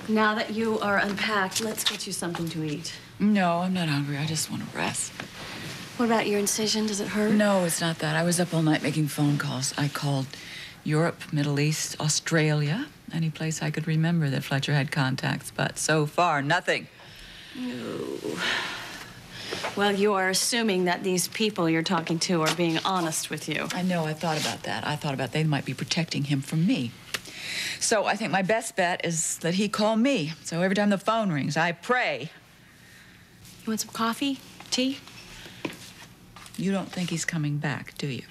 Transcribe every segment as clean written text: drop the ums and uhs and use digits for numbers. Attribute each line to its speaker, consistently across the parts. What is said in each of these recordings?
Speaker 1: Now that you are unpacked, let's get you something to eat.
Speaker 2: No, I'm not hungry. I just want to rest.
Speaker 1: What about your incision? Does it hurt?
Speaker 2: No, it's not that. I was up all night making phone calls. I called Europe, Middle East, Australia, any place I could remember that Fletcher had contacts, but so far, nothing.
Speaker 1: No. Well, you are assuming that these people you're talking to are being honest with you.
Speaker 2: I know. I thought about that. I thought about they might be protecting him from me. So I think my best bet is that he call me. So every time the phone rings, I pray.
Speaker 1: You want some coffee? Tea?
Speaker 2: You don't think he's coming back, do you?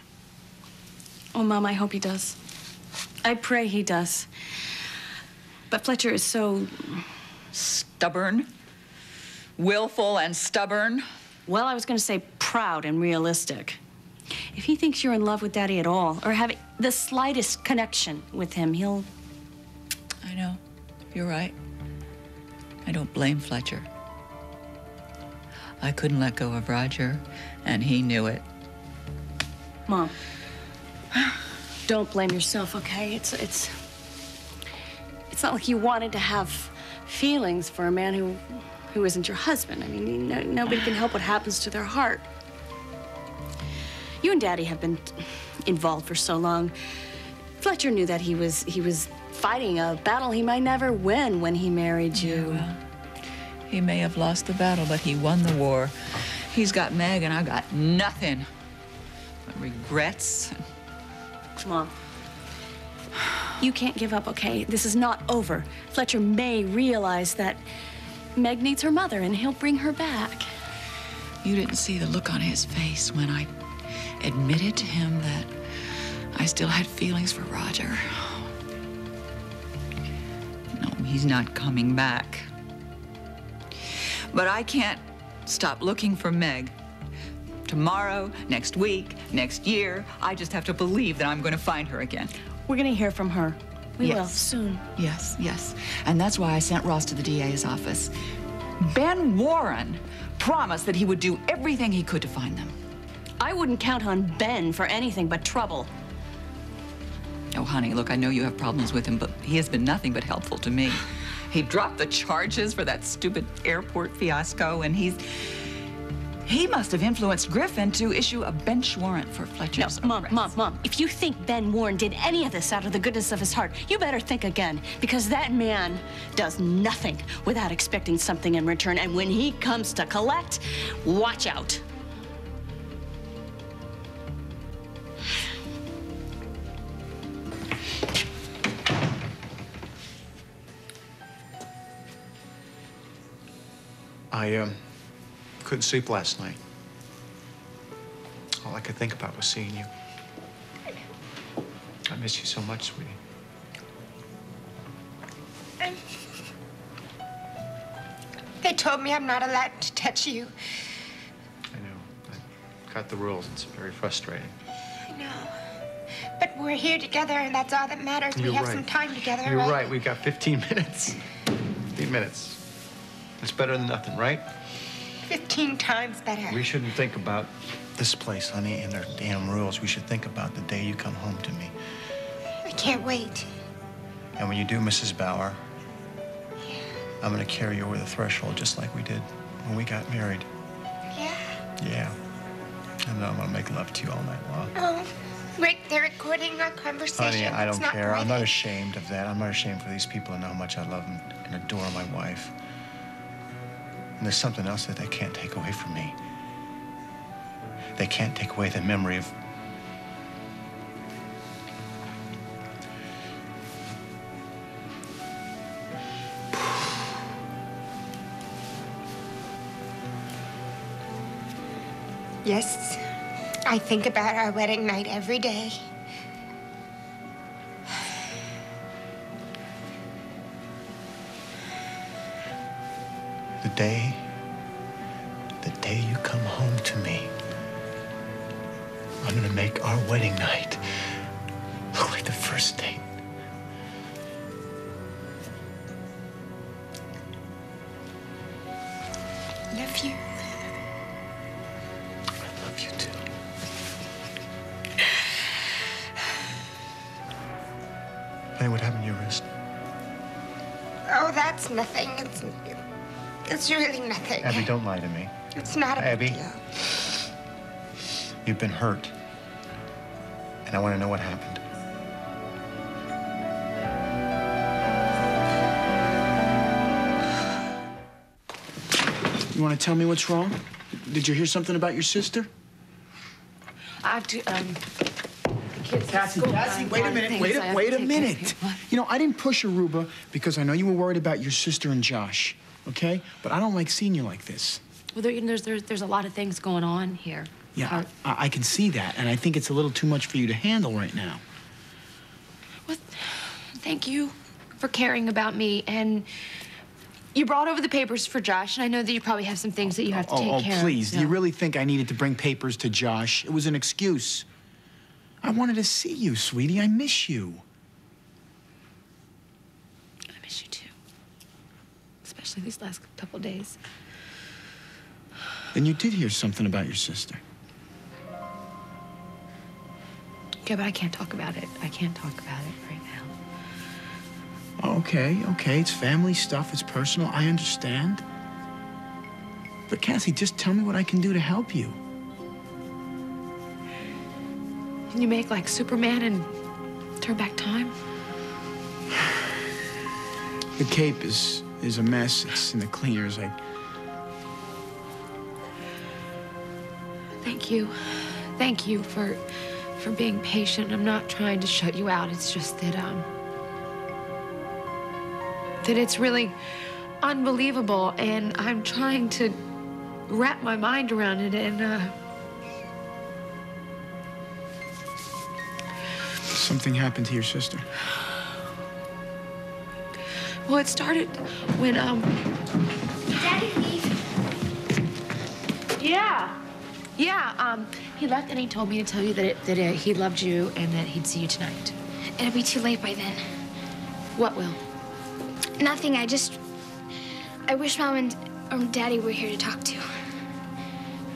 Speaker 1: Oh, Mom, I hope he does. I pray he does. But Fletcher is so...
Speaker 2: stubborn? Willful and stubborn?
Speaker 1: Well, I was going to say proud and realistic. If he thinks you're in love with Daddy at all, or have the slightest connection with him, he'll...
Speaker 2: I know. You're right. I don't blame Fletcher. I couldn't let go of Roger, and he knew it.
Speaker 1: Mom, don't blame yourself, okay? It's not like you wanted to have feelings for a man who isn't your husband. I mean, nobody can help what happens to their heart. You and Daddy have been involved for so long. Fletcher knew that he was fighting a battle he might never win when he married you.
Speaker 2: Yeah, well, he may have lost the battle, but he won the war. He's got Meg, and I got nothing but regrets.
Speaker 1: Mom, you can't give up, okay? This is not over. Fletcher may realize that Meg needs her mother, and he'll bring her back.
Speaker 2: You didn't see the look on his face when I admitted to him that I still had feelings for Roger. No, he's not coming back. But I can't stop looking for Meg. Tomorrow, next week, next year, I just have to believe that I'm going to find her again.
Speaker 1: We're going to hear from her. We will, soon.
Speaker 2: Yes, yes. And that's why I sent Ross to the DA's office. Ben Warren promised that he would do everything he could to find them.
Speaker 1: I wouldn't count on Ben for anything but trouble.
Speaker 2: Oh, honey, look, I know you have problems with him, but he has been nothing but helpful to me. He dropped the charges for that stupid airport fiasco, and he must have influenced Griffin to issue a bench warrant for Fletcher's arrest.
Speaker 1: Mom, if you think Ben Warren did any of this out of the goodness of his heart, you better think again, because that man does nothing without expecting something in return, and when he comes to collect, watch out.
Speaker 3: I couldn't sleep last night. All I could think about was seeing you. I miss you so much, sweetie.
Speaker 4: They told me I'm not allowed to touch you.
Speaker 3: I know. I got the rules. It's very frustrating.
Speaker 4: I know. But we're here together, and that's all that matters.
Speaker 3: You're
Speaker 4: we have
Speaker 3: right.
Speaker 4: some time together,
Speaker 3: You're
Speaker 4: right?
Speaker 3: right. We've got 15 minutes. 15 minutes. It's better than nothing, right?
Speaker 4: 15 times better.
Speaker 3: We shouldn't think about this place, honey, and their damn rules. We should think about the day you come home to me.
Speaker 4: I can't wait.
Speaker 3: And when you do, Mrs. Bauer, I'm gonna carry you over the threshold just like we did when we got married.
Speaker 4: Yeah?
Speaker 3: Yeah. And then I'm gonna make love to you all night long.
Speaker 4: Oh, Rick, they're recording our conversation.
Speaker 3: Honey, I
Speaker 4: It's
Speaker 3: don't
Speaker 4: not
Speaker 3: care. I'm not
Speaker 4: private.
Speaker 3: ashamed of that. I'm not ashamed for these people to know how much I love them and adore my wife. And there's something else that they can't take away from me. They can't take away the memory of...
Speaker 4: Yes, I think about our wedding night every day.
Speaker 3: The day you come home to me, I'm gonna make our wedding night look like the first date.
Speaker 4: Love you.
Speaker 3: I love you too. Honey, what happened to your wrist?
Speaker 4: Oh, that's nothing. It's really nothing.
Speaker 3: Abby, don't lie to me.
Speaker 4: It's not a
Speaker 3: Abby.
Speaker 4: big deal.
Speaker 3: You've been hurt. And I want to know what happened.
Speaker 5: You want to tell me what's wrong? Did you hear something about your sister?
Speaker 1: I have to, the kids at
Speaker 5: Cassie,
Speaker 1: school.
Speaker 5: Cassie, wait a minute, wait a minute.
Speaker 1: What?
Speaker 5: You know, I didn't push Aruba because I know you were worried about your sister and Josh, okay? But I don't like seeing you like this.
Speaker 1: Well, there's a lot of things going on here.
Speaker 5: Yeah, I can see that, and I think it's a little too much for you to handle right now.
Speaker 6: Well, thank you for caring about me, and you brought over the papers for Josh, and I know that you probably have some things that you have to take care of.
Speaker 5: Oh, please. Do you really think I needed to bring papers to Josh? It was an excuse. I wanted to see you, sweetie. I miss you.
Speaker 6: I miss you too, especially these last couple days.
Speaker 5: Then you did hear something about your sister.
Speaker 6: Okay, but I can't talk about it. I can't talk about it right now.
Speaker 5: Okay, it's family stuff. It's personal. I understand. But Cassie, just tell me what I can do to help you.
Speaker 6: Can you make like Superman and turn back time?
Speaker 5: The cape is a mess. It's in the cleaners.
Speaker 6: Thank you for being patient. I'm not trying to shut you out. It's just that that it's really unbelievable, and I'm trying to wrap my mind around it, and
Speaker 5: Something happened to your sister.
Speaker 6: well, it started when
Speaker 4: Daddy, leave.
Speaker 6: Yeah, he left and he told me to tell you that he loved you and that he'd see you tonight.
Speaker 7: It'll be too late by then.
Speaker 6: What will?
Speaker 7: Nothing, I wish Mom and Daddy were here to talk to.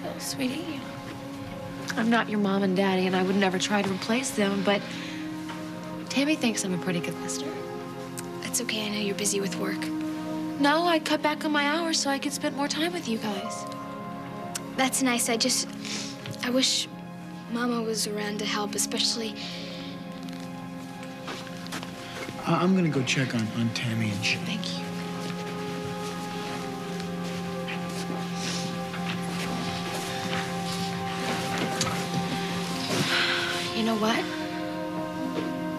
Speaker 6: Oh, sweetie, I'm not your mom and daddy, and I would never try to replace them, but Tammy thinks I'm a pretty good listener.
Speaker 7: That's okay, I know you're busy with work.
Speaker 6: No, I cut back on my hours so I could spend more time with you guys.
Speaker 7: That's nice, I wish Mama was around to help, especially...
Speaker 5: I'm gonna go check on Tammy and Sean.
Speaker 6: Thank you. You know what?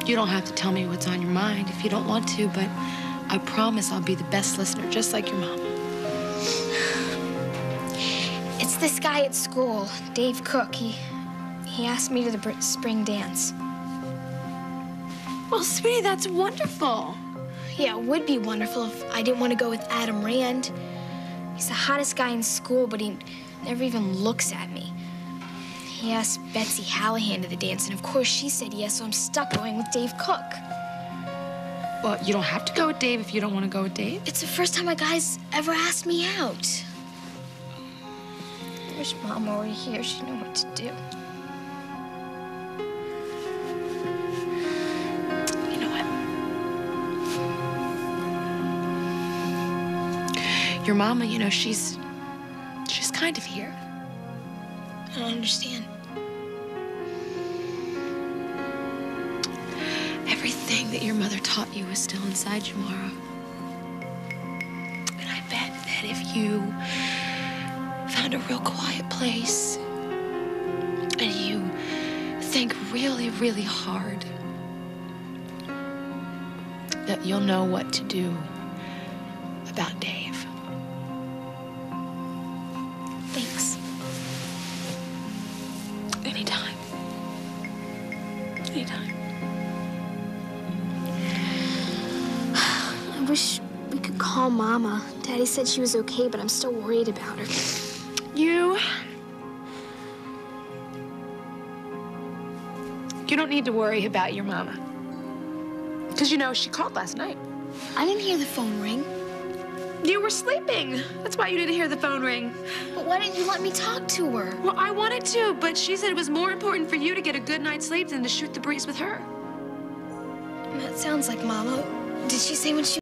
Speaker 6: You don't have to tell me what's on your mind if you don't want to, but I promise I'll be the best listener, just like your mom.
Speaker 7: It's this guy at school, Dave Cook. He asked me to the spring dance.
Speaker 6: Well, sweetie, that's wonderful.
Speaker 7: Yeah, it would be wonderful if I didn't want to go with Adam Rand. He's the hottest guy in school, but he never even looks at me. He asked Betsy Hallahan to the dance, and of course she said yes, so I'm stuck going with Dave Cook.
Speaker 6: Well, you don't have to go with Dave if you don't want to go with Dave.
Speaker 7: It's the first time a guy's ever asked me out. I wish Mama were here. She'd know what to do.
Speaker 6: You know what? Your mama, you know, she's kind of here.
Speaker 7: I don't understand.
Speaker 6: Everything that your mother taught you is still inside you, Mara. And I bet that if you found a real quiet place and you think really, really hard, that you'll know what to do about Dave.
Speaker 7: Thanks.
Speaker 6: Anytime. Anytime.
Speaker 7: I wish we could call Mama. Daddy said she was okay, but I'm still worried about her.
Speaker 6: You don't need to worry about your mama. Because, you know, she called last night.
Speaker 7: I didn't hear the phone ring.
Speaker 6: You were sleeping. That's why you didn't hear the phone ring.
Speaker 7: But why didn't you let me talk to her?
Speaker 6: Well, I wanted to, but she said it was more important for you to get a good night's sleep than to shoot the breeze with her.
Speaker 7: That sounds like Mama. Did she say when she